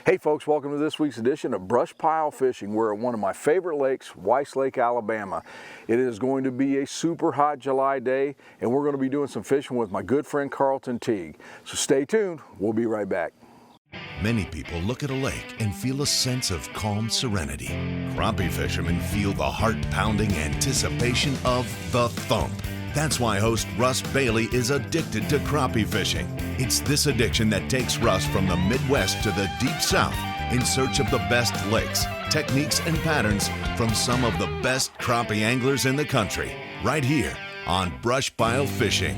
Hey folks, welcome to this week's edition of BrushPile Fishing. We're at one of my favorite lakes, Weiss Lake, Alabama. It is going to be a super hot July day, and we're going to be doing some fishing with my good friend Carlton Teague. So stay tuned, we'll be right back. Many people look at a lake and feel a sense of calm serenity. Crappie fishermen feel the heart-pounding anticipation of the thump. That's why host Russ Bailey is addicted to crappie fishing. It's this addiction that takes Russ from the Midwest to the Deep South in search of the best lakes, techniques, and patterns from some of the best crappie anglers in the country, right here on BrushPile Fishing.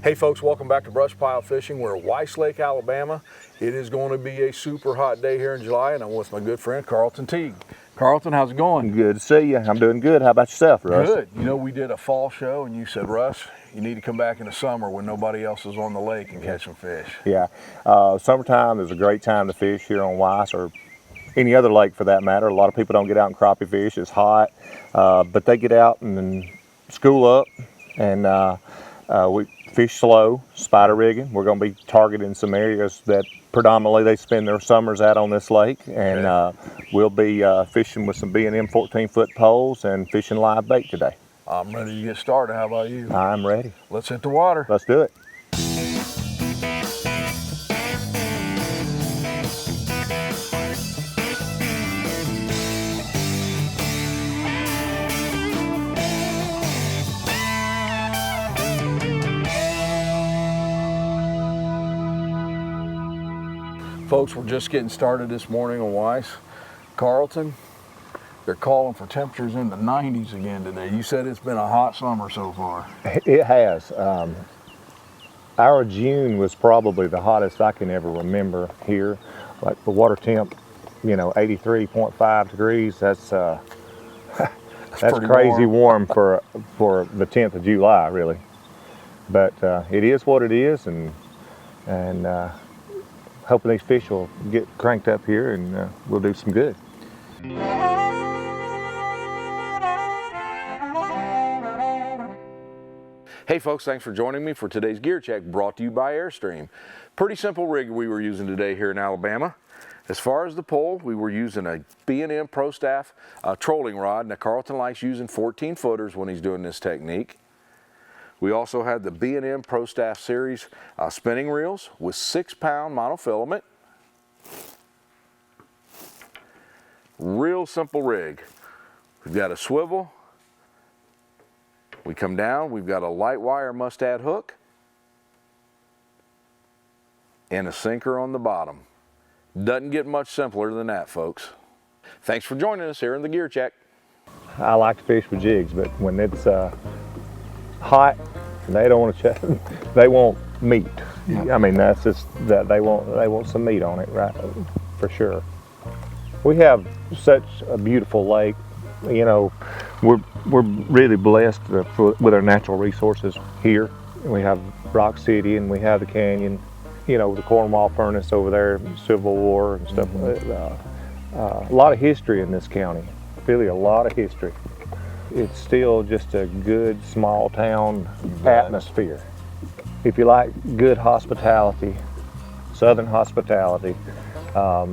Hey folks, welcome back to BrushPile Fishing. We're at Weiss Lake, Alabama. It is going to be a super hot day here in July, and I'm with my good friend Carlton Teague. Carlton, how's it going? Good to see you. I'm doing good. How about yourself, Russ? Good. You know, we did a fall show, and you said, Russ, you need to come back in the summer when nobody else is on the lake and catch some fish. Yeah. Summertime is a great time to fish here on Weiss, or any other lake for that matter. A lot of people don't get out and crappie fish. It's hot, but they get out and then school up, and we fish slow, spider rigging. We're going to be targeting some areas that predominantly they spend their summers out on this lake, and we'll be fishing with some B&M 14-foot poles and fishing live bait today. I'm ready to get started. How about you? I'm ready. Let's hit the water. Let's do it. Folks, we're just getting started this morning on Weiss. Carlton, they're calling for temperatures in the 90s again today. You said it's been a hot summer so far. It has. Our June was probably the hottest I can ever remember here. Like the water temp, 83.5 degrees. That's crazy warm for the 10th of July, really. But it is what it is, and hoping these fish will get cranked up here, and we'll do some good. Hey folks, thanks for joining me for today's gear check brought to you by Airstream. Pretty simple rig we were using today here in Alabama. As far as the pole, we were using a B&M Pro Staff trolling rod. Now Carlton likes using 14 footers when he's doing this technique. We also had the B&M Pro Staff Series spinning reels with 6-pound monofilament. Real simple rig. We've got a swivel. We come down, we've got a light wire mustad hook and a sinker on the bottom. Doesn't get much simpler than that, folks. Thanks for joining us here in the Gear Check. I like to fish with jigs, but when it's hot, they don't want to they want meat. Yeah. I mean, that's just that they want some meat on it, right? For sure. We have such a beautiful lake. We're really blessed with our natural resources here. We have Rock City, and we have the canyon. The Cornwall Furnace over there, Civil War and stuff. A lot of history in this county. Really, a lot of history. It's still just a good small town atmosphere. If you like good hospitality, southern hospitality, a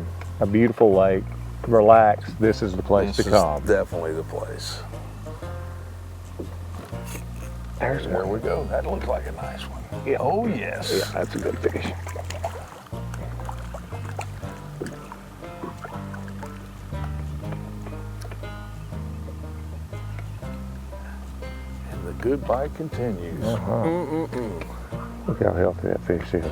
beautiful lake, relax, this is the place to come. Definitely the place. There we go. That looks like a nice one. Yeah. Oh yes. Yeah, that's a good fish. And the good bite continues. Look how healthy that fish is.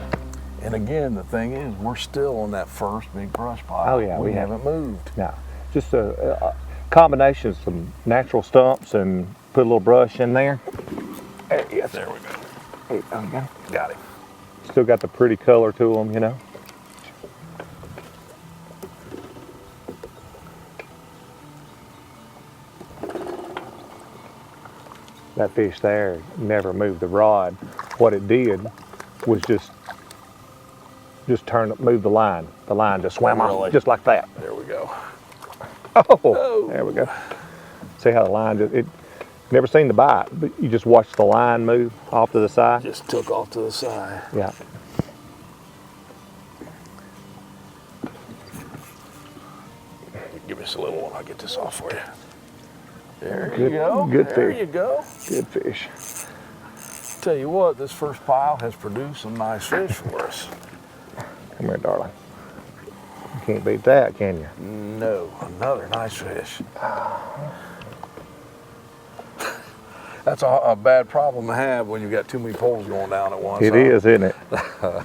And again, the thing is, we're still on that first big brush pile. Oh yeah, we haven't moved. No, just a combination of some natural stumps and put a little brush in there. Yes, there we go. Hey, okay. Got him. Still got the pretty color to them, That fish there never moved the rod. What it did was just move the line. The line just swam off, just like that. There we go. Oh, there we go. See how the line never seen the bite, but you just watch the line move off to the side. Just took off to the side. Yeah. Give me just a little one. I'll get this off for you. There Good, you go. good There fish. you go. Good fish. Tell you what, this first pile has produced some nice fish for us. Come here, darling. You can't beat that, can you? No, another nice fish. That's a bad problem to have when you've got too many poles going down at once. It is, isn't it? That's a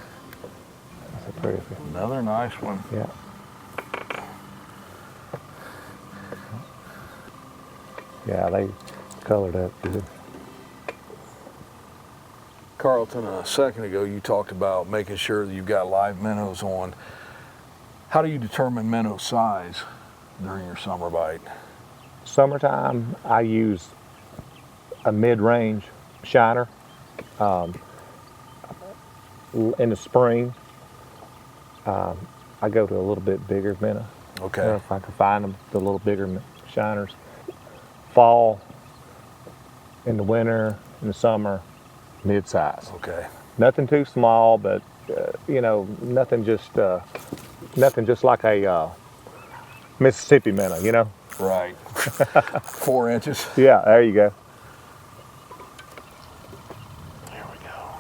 pretty fish. Another nice one. Yeah. Yeah, they colored up good. Carlton, a second ago you talked about making sure that you've got live minnows on. How do you determine minnow size during your summer bite? Summertime, I use a mid-range shiner. In the spring, I go to a little bit bigger minnow. Okay. If I can find them, the little bigger shiners. Fall, in the winter, in the summer, mid-size. Okay. Nothing too small, but you know, nothing just like a Mississippi minnow, you know. Right. 4 inches. Yeah, there you go. There we go.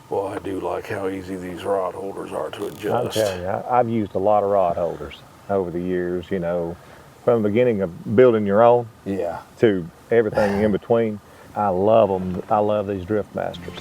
Well, I do like how easy these rod holders are to I'm adjust. telling you, I've used a lot of rod holders over the years, you know, from the beginning of building your own Yeah. to everything in between. I love them. I love these Drift Masters.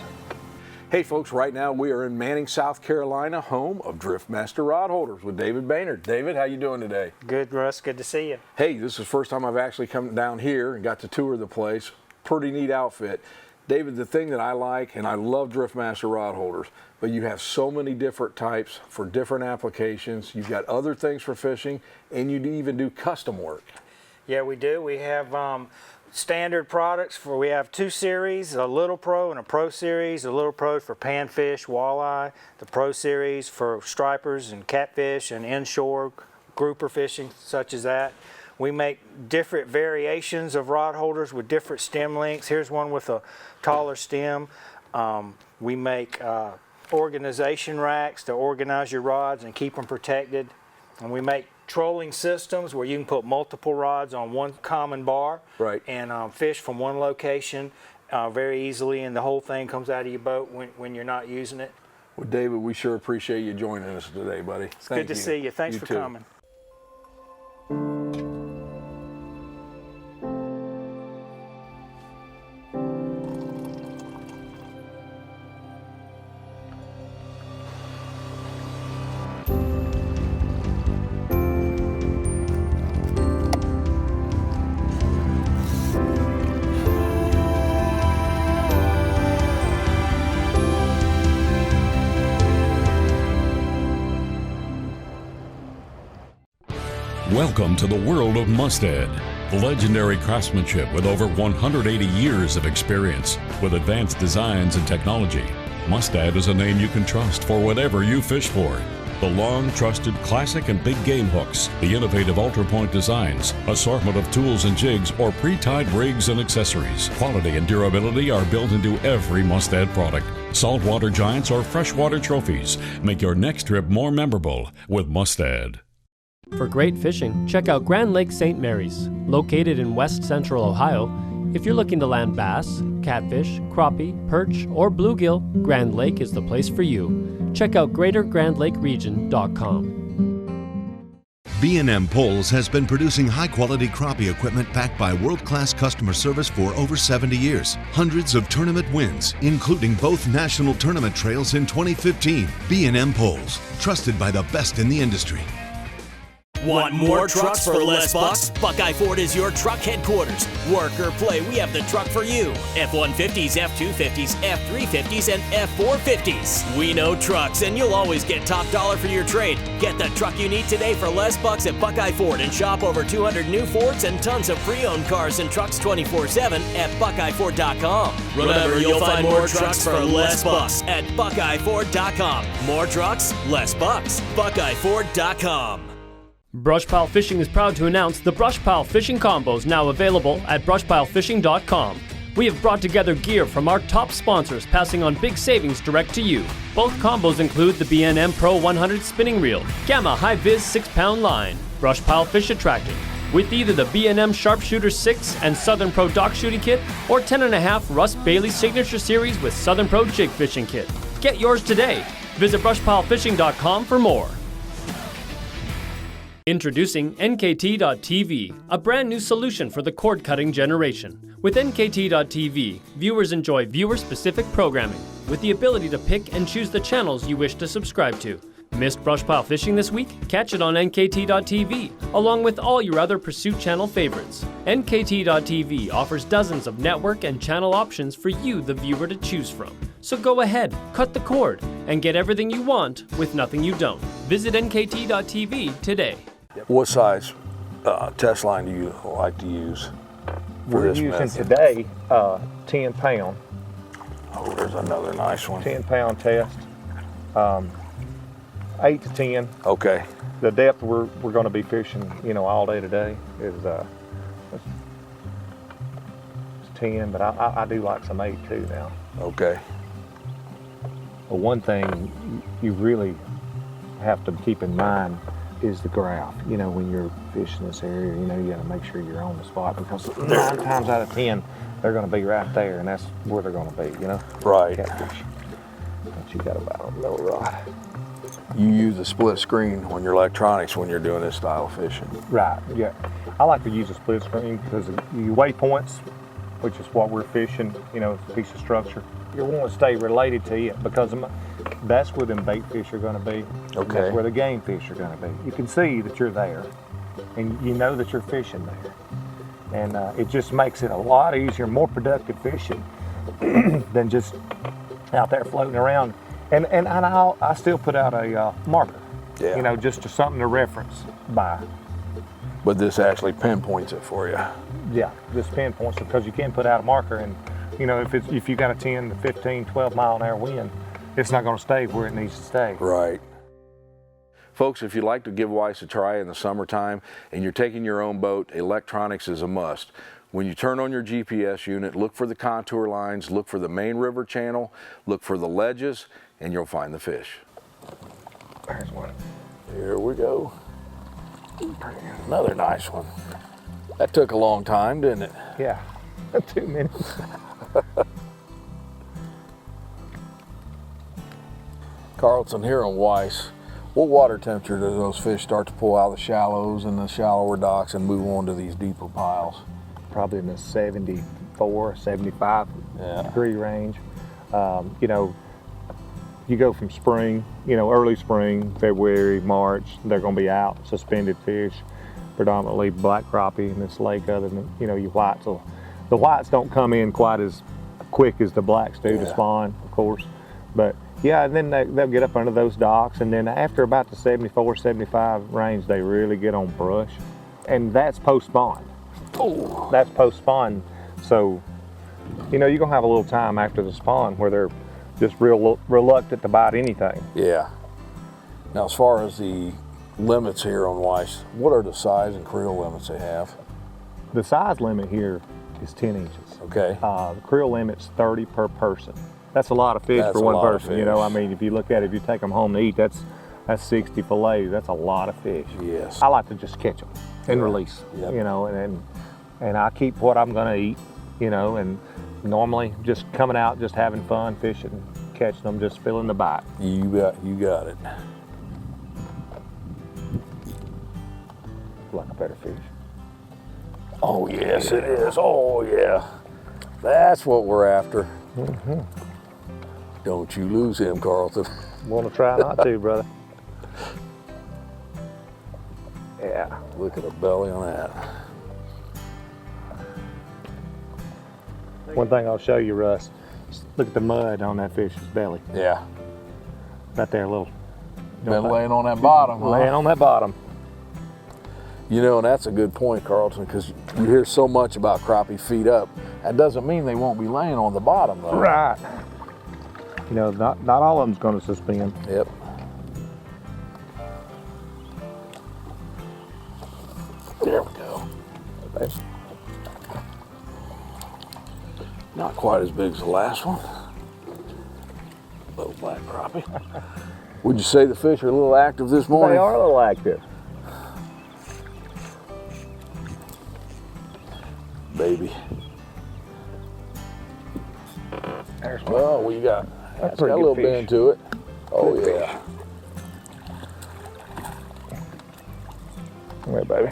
Hey folks, right now we are in Manning, South Carolina, home of Driftmaster Rod Holders with David Baynard. David, how you doing today? Good, Russ. Good to see you. Hey, this is the first time I've actually come down here and got to tour the place. Pretty neat outfit. David, the thing that I like, and I love Driftmaster Rod Holders, but you have so many different types for different applications. You've got other things for fishing, and you even do custom work. Yeah, we do. We have standard products we have 2 series, a Little Pro and a Pro series. A Little Pro for panfish, walleye, the Pro series for stripers and catfish and inshore grouper fishing such as that. We make different variations of rod holders with different stem lengths. Here's one with a taller stem. We make organization racks to organize your rods and keep them protected. And we make trolling systems where you can put multiple rods on one common bar, Right. and fish from one location very easily, and the whole thing comes out of your boat when you're not using it. Well, David, we sure appreciate you joining us today, buddy. It's good to see you. Thanks for too. coming. Welcome to the world of Mustad, legendary craftsmanship with over 180 years of experience. With advanced designs and technology, Mustad is a name you can trust for whatever you fish for. The long trusted classic and big game hooks, the innovative Ultra Point designs, assortment of tools and jigs, or pre-tied rigs and accessories. Quality and durability are built into every Mustad product. Saltwater giants or freshwater trophies make your next trip more memorable with Mustad. For great fishing, check out Grand Lake St. Mary's. Located in west central Ohio, if you're looking to land bass, catfish, crappie, perch, or bluegill, Grand Lake is the place for you. Check out greatergrandlakeregion.com. B&M Poles has been producing high-quality crappie equipment backed by world-class customer service for over 70 years. Hundreds of tournament wins, including both national tournament trails in 2015. B&M Poles, trusted by the best in the industry. Want more trucks for less bucks? Buckeye Ford is your truck headquarters. Work or play, we have the truck for you. F-150s, F-250s, F-350s, and F-450s. We know trucks, and you'll always get top dollar for your trade. Get the truck you need today for less bucks at Buckeye Ford and shop over 200 new Fords and tons of pre-owned cars and trucks 24/7 at BuckeyeFord.com. Remember, you'll find more trucks for less bucks at BuckeyeFord.com. More trucks, less bucks. BuckeyeFord.com. BrushPile Fishing is proud to announce the BrushPile Fishing Combos now available at BrushPileFishing.com. We have brought together gear from our top sponsors, passing on big savings direct to you. Both combos include the B&M Pro 100 spinning reel, Gamma High Viz 6-pound line, BrushPile Fish Attractant, with either the B&M Sharpshooter 6 and Southern Pro Dock Shooting Kit, or 10.5 Russ Bailey Signature Series with Southern Pro Jig Fishing Kit. Get yours today. Visit brushpilefishing.com for more. Introducing NKT.TV, a brand new solution for the cord-cutting generation. With NKT.TV, viewers enjoy viewer-specific programming, with the ability to pick and choose the channels you wish to subscribe to. Missed BrushPile Fishing this week? Catch it on NKT.TV, along with all your other Pursuit Channel favorites. NKT.TV offers dozens of network and channel options for you, the viewer, to choose from. So go ahead, cut the cord, and get everything you want with nothing you don't. Visit NKT.TV today. What size test line do you like to use for We're this using method? today 10 pound, Oh, there's another nice one. 10 pound test, 8 to 10. Okay. The depth we're going to be fishing, all day today is it's 10, but I do like some 8 too now. Okay. But one thing you really have to keep in mind is the graph. When you're fishing this area, you got to make sure you're on the spot, because 9 times out of 10, they're going to be right there, and that's where they're going to be, Right. Catfish. But you got about a little rod. You use a split screen on your electronics when you're doing this style of fishing. Right, yeah. I like to use a split screen because you waypoints, which is what we're fishing, it's a piece of structure. You want to stay related to it, because that's where them bait fish are going to be. Okay. That's where the game fish are going to be. You can see that you're there, and you know that you're fishing there. And it just makes it a lot easier, more productive fishing than just out there floating around. And I still put out a marker, Yeah. just to something to reference by. But this actually pinpoints it for you. Yeah, just pinpoints it, because you can put out a marker, and if you got a 10 to 15, 12 mile an hour wind, it's not going to stay where it needs to stay. Right. Folks, if you'd like to give Weiss a try in the summertime and you're taking your own boat, electronics is a must. When you turn on your GPS unit, look for the contour lines, look for the main river channel, look for the ledges, and you'll find the fish. There's one. Here we go. Another nice one. That took a long time, didn't it? Yeah, 2 minutes. Carlton, here on Weiss, what water temperature do those fish start to pull out of the shallows and the shallower docks and move on to these deeper piles? Probably in the 74, 75 degree range. You go from spring, early spring, February, March, they're going to be out, suspended fish, predominantly black crappie in this lake, other than, your whites. So the whites don't come in quite as quick as the blacks do to spawn, of course. But yeah, and then they'll get up under those docks, and then after about the 74, 75 range, they really get on brush. And that's post-spawn. Oh, that's post-spawn. So, you're going to have a little time after the spawn where they're just real reluctant to bite anything. Yeah. Now, as far as the limits here on Weiss, what are the size and creel limits they have? The size limit here is 10 inches. Okay. The creel limit's 30 per person. That's a lot of fish for one person. If you look at it, if you take them home to eat, that's 60 fillets. That's a lot of fish. Yes. I like to just catch them and release. Yep. And I keep what I'm going to eat. And normally just coming out, just having fun fishing, catching them, just feeling the bite. You got it. Like a better fish. Oh yes, it is. Oh yeah, that's what we're after. Mm-hmm. Don't you lose him, Carlton. Want to try not to, brother. Yeah. Look at the belly on that. One thing I'll show you, Russ. Look at the mud on that fish's belly. Yeah. Right there, a little. Been laying on that bottom, huh? Laying on that bottom. And that's a good point, Carlton, because you hear so much about crappie feet up. That doesn't mean they won't be laying on the bottom, though. Right. Not all of them's going to suspend. Yep. There we go. Not quite as big as the last one. Little black crappie. Would you say the fish are a little active this morning? They are a little active. Baby. There's one. Well, what you got? That's It's got a pretty little good fish. bend to it. Oh, Good yeah. Come here, baby.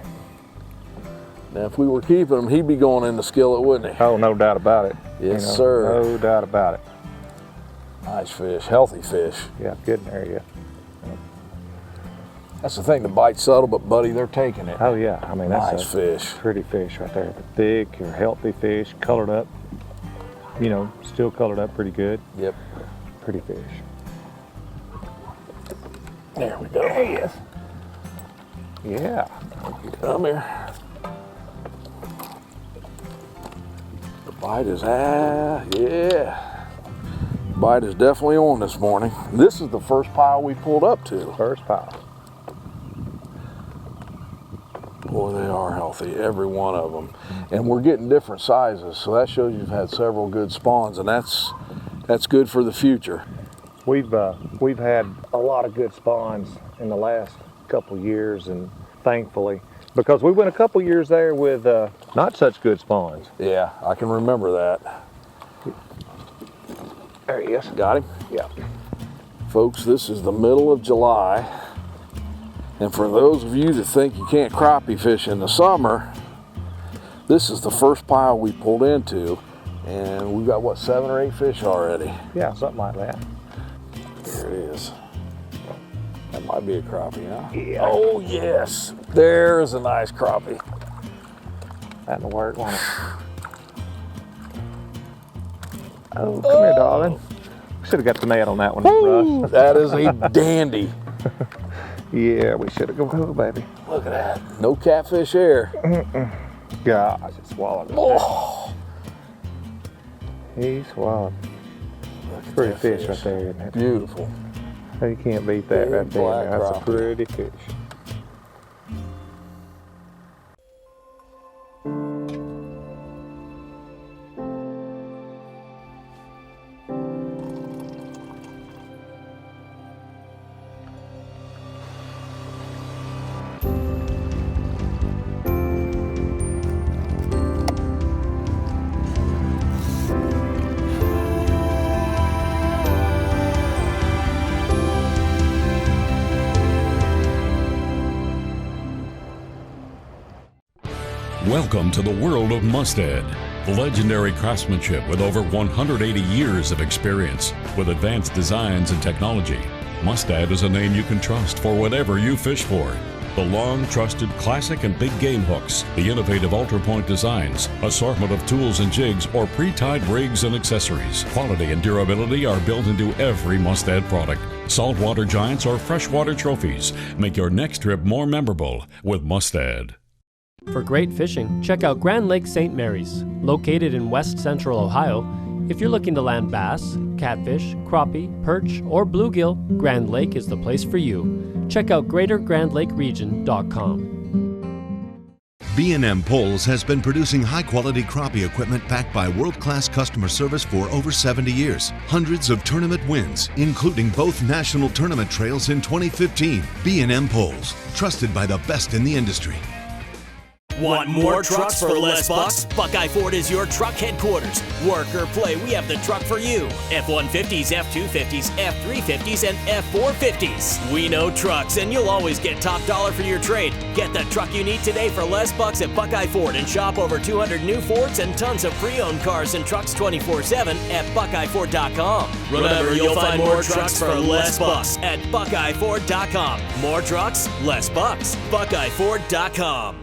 Now, if we were keeping him, he'd be going in the skillet, wouldn't he? Oh, no doubt about it. Yes, sir. No doubt about it. Nice fish, healthy fish. Yeah, good in there, yeah. That's the thing, the bite's subtle, but buddy, they're taking it. Oh yeah, I mean that's Nice a fish. pretty fish right there. Thick or healthy fish, colored up. You know, still colored up pretty good. Yep. Pretty fish. There we go. There he is. Yeah. Come here. The bite is, yeah. Bite is definitely on this morning. This is the first pile we pulled up to. First pile. Boy, they are healthy, every one of them. And we're getting different sizes, so that shows you've had several good spawns, and that's good for the future. We've had a lot of good spawns in the last couple years, and thankfully, because we went a couple years there with not such good spawns. Yeah, I can remember that. There he is. Got him? Yeah. Folks, this is the middle of July. And for those of you that think you can't crappie fish in the summer, this is the first pile we pulled into. And we've got, what, 7 or 8 fish already? Yeah, something like that. There it is. That might be a crappie, huh? Yeah. Oh, yes. There's a nice crappie. That'll work, won't it? Oh, come here, darling. Should have got the net on that one, Russ. That is a dandy. Yeah, we should have. Go, baby. Look at that. No catfish here. Gosh, it swallowed it. Oh. He swallowed. Pretty that fish fish. right there, isn't it? Beautiful. You can't beat that Big right there. black That's a crappie. pretty fish. Welcome to the world of Mustad. Legendary craftsmanship with over 180 years of experience. With advanced designs and technology, Mustad is a name you can trust for whatever you fish for. The long trusted classic and big game hooks, the innovative Ultra Point designs, assortment of tools and jigs, or pre-tied rigs and accessories. Quality and durability are built into every Mustad product. Saltwater giants or freshwater trophies. Make your next trip more memorable with Mustad. For great fishing, check out Grand Lake St. Mary's. Located in west central Ohio, if you're looking to land bass, catfish, crappie, perch, or bluegill, Grand Lake is the place for you. Check out greatergrandlakeregion.com. B&M Poles has been producing high-quality crappie equipment backed by world-class customer service for over 70 years. Hundreds of tournament wins, including both national tournament trails in 2015. B&M Poles, trusted by the best in the industry. Want more trucks for less bucks? Buckeye Ford is your truck headquarters. Work or play, we have the truck for you. F-150s, F-250s, F-350s, and F-450s. We know trucks, and you'll always get top dollar for your trade. Get the truck you need today for less bucks at Buckeye Ford and shop over 200 new Fords and tons of pre-owned cars and trucks 24/7 at BuckeyeFord.com. Remember, you'll find more trucks for less bucks at BuckeyeFord.com. More trucks, less bucks. BuckeyeFord.com.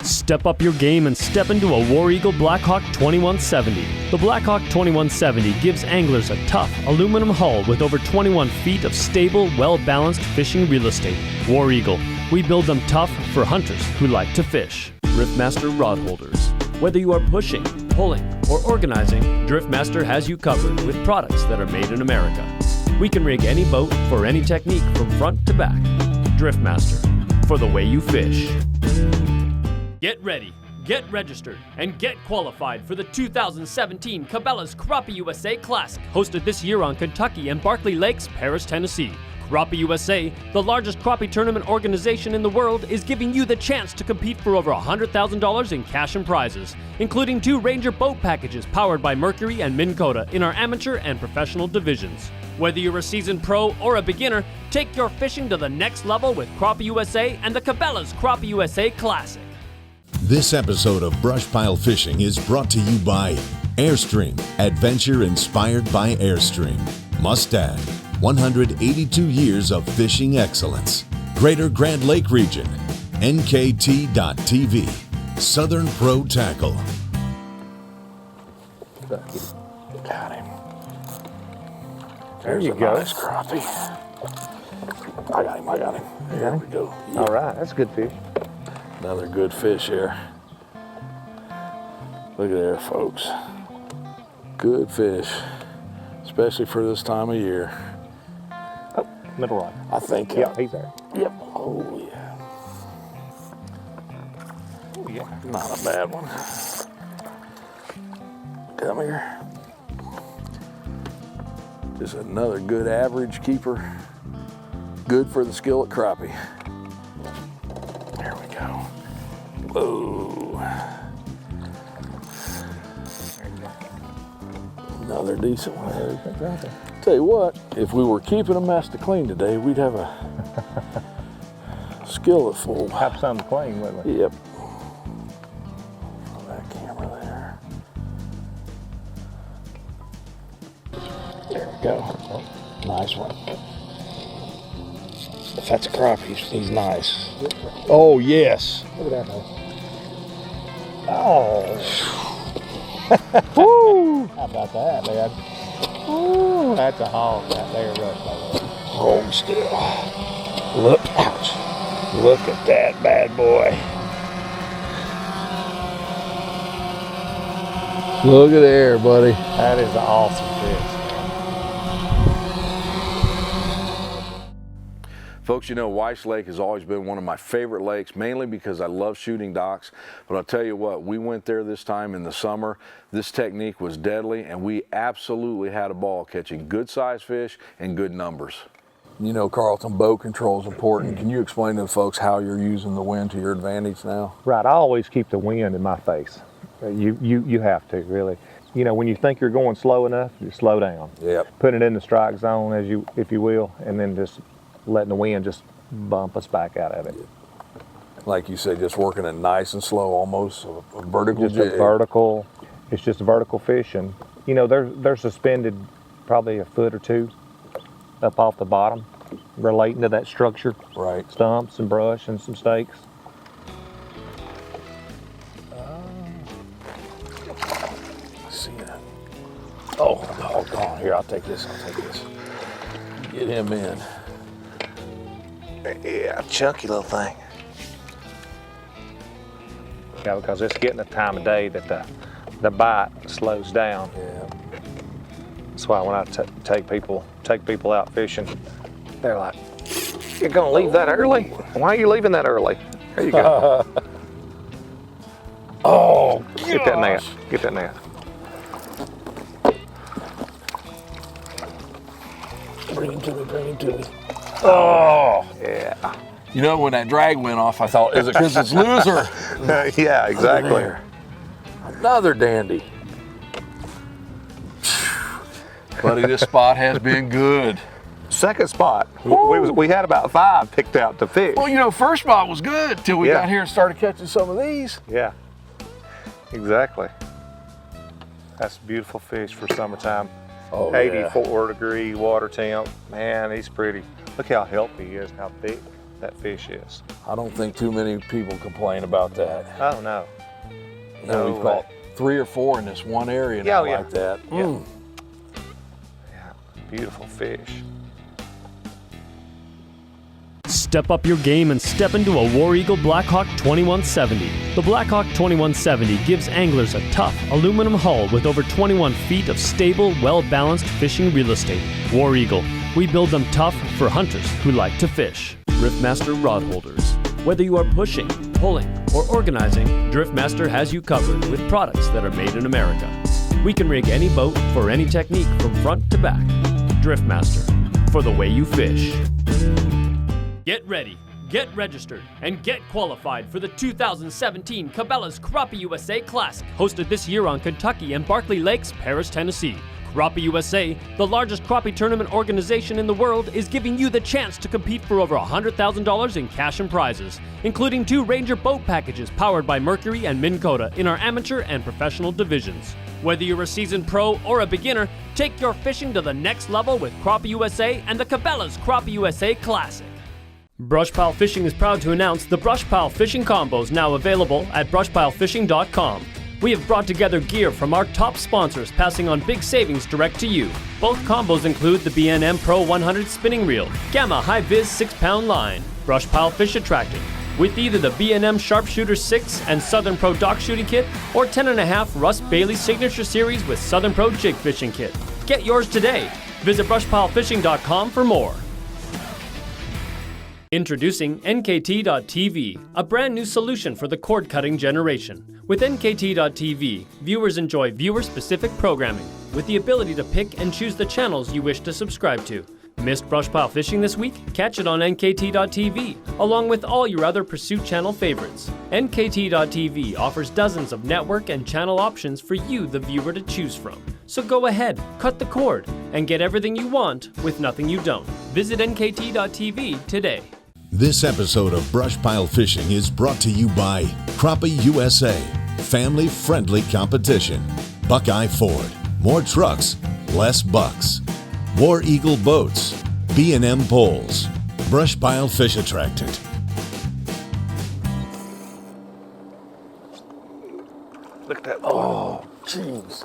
Step up your game and step into a War Eagle Blackhawk 2170. The Blackhawk 2170 gives anglers a tough aluminum hull with over 21 feet of stable, well-balanced fishing real estate. War Eagle, we build them tough for hunters who like to fish. Driftmaster rod holders. Whether you are pushing, pulling, or organizing, Driftmaster has you covered with products that are made in America. We can rig any boat for any technique from front to back. Driftmaster, for the way you fish. Get ready. Get registered and get qualified for the 2017 Cabela's Crappie USA Classic, hosted this year on Kentucky and Barkley Lakes, Paris, Tennessee. Crappie USA, the largest crappie tournament organization in the world, is giving you the chance to compete for over $100,000 in cash and prizes, including 2 Ranger boat packages powered by Mercury and Minn Kota in our amateur and professional divisions. Whether you're a seasoned pro or a beginner, take your fishing to the next level with Crappie USA and the Cabela's Crappie USA Classic. This episode of BrushPile Fishing is brought to you by Airstream, adventure inspired by Airstream. Mustad, 182 years of fishing excellence. Greater Grand Lake Region, NKT.TV, Southern Pro Tackle. Got him. There you a go. Nice crappie. I got him. There we go. All right, that's a good fish. Another good fish here. Look at there, folks. Good fish, especially for this time of year. Oh, middle rod. I think. Yeah, he's there. Yep. Oh yeah. Oh, yeah. Not a bad one. Come here. Just another good average keeper. Good for the skillet crappie. There we go. Whoa. Another decent one. Tell you what, if we were keeping a mess to clean today, we'd have a skillet full. Have some clean, wouldn't we? Yep. On that camera there. There we go. Nice one. If that's a crappie, he's nice. Oh, yes. Look at that, man. Oh. Woo! How about that, man? Ooh, that's a hog right there, Russ. Hold still. Look, ouch. Look at that bad boy. Look at there, buddy. That is an awesome fish. Folks, you know, Weiss Lake has always been one of my favorite lakes, mainly because I love shooting docks. But I'll tell you what, we went there this time in the summer. This technique was deadly, and we absolutely had a ball catching good size fish and good numbers. You know, Carlton, boat control is important. Can you explain to the folks how you're using the wind to your advantage now? Right, I always keep the wind in my face. You have to, really. You know, when you think you're going slow enough, you slow down. Yep. Put it in the strike zone, if you will, and then just letting the wind just bump us back out of it. Like you said, just working it nice and slow, almost a vertical Just jig. a vertical, it's just a vertical fish, and you know, they're suspended probably a foot or two up off the bottom, relating to that structure. Right. Stumps and brush and some stakes. See that? Oh, doggone. Here, I'll take this. Get him in. Yeah, chunky little thing. Yeah, because it's getting the time of day that the bite slows down. Yeah. That's why when I take people out fishing, they're like, "You're gonna leave that early? Why are you leaving that early?" There you go. Oh, Get that net. Get that net. Bring him to me. Oh, Yeah. you know, when that drag went off, I thought, is it because it's loser? Yeah, exactly. There. Another dandy. Buddy, this spot has been good. Second spot. We had about 5 picked out to fish. Well, you know, first spot was good till we Yeah. got here and started catching some of these. Yeah, exactly. That's a beautiful fish for summertime. Oh, 84 degree water temp. Man, he's pretty. Look how healthy he is, how thick that fish is. I don't think too many people complain about that. Oh, no. You know, No we've caught 3 or 4 in this one area now Yeah, yeah. like that. Yeah. Mm. Yeah, beautiful fish. Step up your game and step into a War Eagle Blackhawk 2170. The Blackhawk 2170 gives anglers a tough aluminum hull with over 21 feet of stable, well-balanced fishing real estate. War Eagle. We build them tough for hunters who like to fish. Riffmaster rod holders. Whether you are pushing, pulling, or organizing, DriftMaster has you covered with products that are made in America. We can rig any boat for any technique from front to back. DriftMaster, for the way you fish. Get ready, get registered, and get qualified for the 2017 Cabela's Crappie USA Classic, hosted this year on Kentucky and Barkley Lakes, Paris, Tennessee. Crappie USA, the largest crappie tournament organization in the world, is giving you the chance to compete for over $100,000 in cash and prizes, including 2 Ranger boat packages powered by Mercury and Minn Kota in our amateur and professional divisions. Whether you're a seasoned pro or a beginner, take your fishing to the next level with Crappie USA and the Cabela's Crappie USA Classic. BrushPile Fishing is proud to announce the BrushPile Fishing Combos now available at brushpilefishing.com. We have brought together gear from our top sponsors, passing on big savings direct to you. Both combos include the B&M Pro 100 spinning reel, Gamma High Viz 6-pound line, BrushPile Fish Attractant, with either the B&M Sharpshooter 6 and Southern Pro Dock Shooting Kit, or 10.5 Russ Bailey Signature Series with Southern Pro Jig Fishing Kit. Get yours today. Visit brushpilefishing.com for more. Introducing NKT.TV, a brand new solution for the cord-cutting generation. With NKT.TV, viewers enjoy viewer-specific programming, with the ability to pick and choose the channels you wish to subscribe to. Missed BrushPile Fishing this week? Catch it on NKT.TV, along with all your other Pursuit Channel favorites. NKT.TV offers dozens of network and channel options for you, the viewer, to choose from. So go ahead, cut the cord, and get everything you want with nothing you don't. Visit NKT.TV today. This episode of BrushPile Fishing is brought to you by Crappie USA, family-friendly competition, Buckeye Ford, more trucks, less bucks, War Eagle Boats, B&M Poles, BrushPile Fish Attractant. Look at that. Oh, jeez.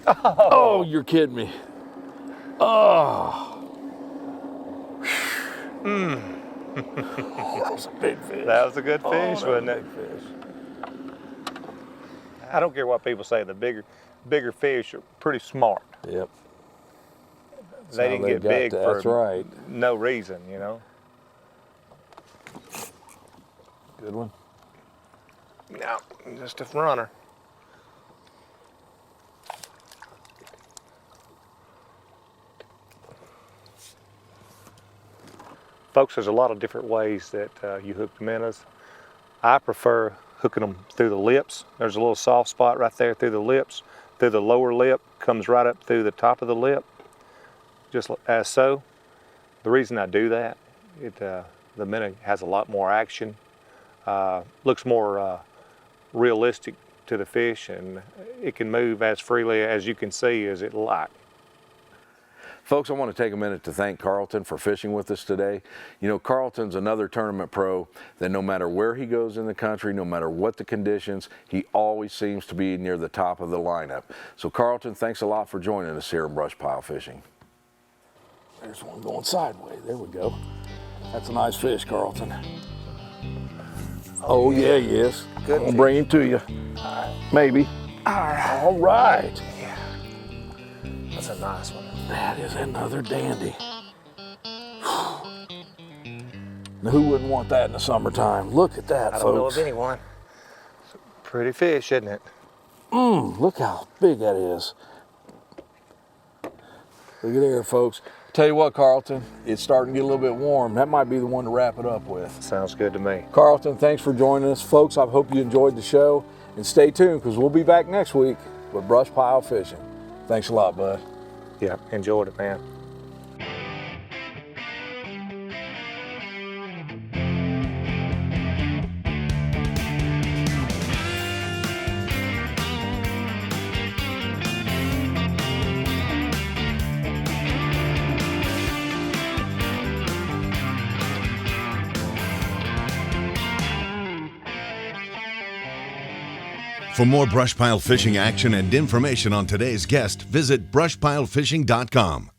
Oh, you're kidding me. Oh. That was a big fish. That was a good fish, wasn't it? Big fish. I don't care what people say. The bigger fish are pretty smart. Yep. They didn't get big for That's right. no reason, you know. Good one. No, just a runner. Folks, there's a lot of different ways that you hook the minnows. I prefer hooking them through the lips. There's a little soft spot right there through the lips. Through the lower lip, comes right up through the top of the lip, just as so. The reason I do that, the minnow has a lot more action, looks more realistic to the fish, and it can move as freely as you can see as it like. Folks, I want to take a minute to thank Carlton for fishing with us today. You know, Carlton's another tournament pro that no matter where he goes in the country, no matter what the conditions, he always seems to be near the top of the lineup. So Carlton, thanks a lot for joining us here in BrushPile Fishing. There's one going sideways. There we go. That's a nice fish, Carlton. Oh yeah, he is. Good. I'm gonna bring him to you. Maybe. All right. Yeah. That's a nice one. That is another dandy. Now, who wouldn't want that in the summertime? Look at that, I folks. don't know of anyone. It's a pretty fish, isn't it? Look how big that is. Look at there, folks. Tell you what, Carlton, it's starting to get a little bit warm. That might be the one to wrap it up with. Sounds good to me. Carlton, thanks for joining us. Folks, I hope you enjoyed the show. And stay tuned, because we'll be back next week with BrushPile Fishing. Thanks a lot, bud. Yeah, enjoyed it, man. For more BrushPile Fishing action and information on today's guest, visit brushpilefishing.com.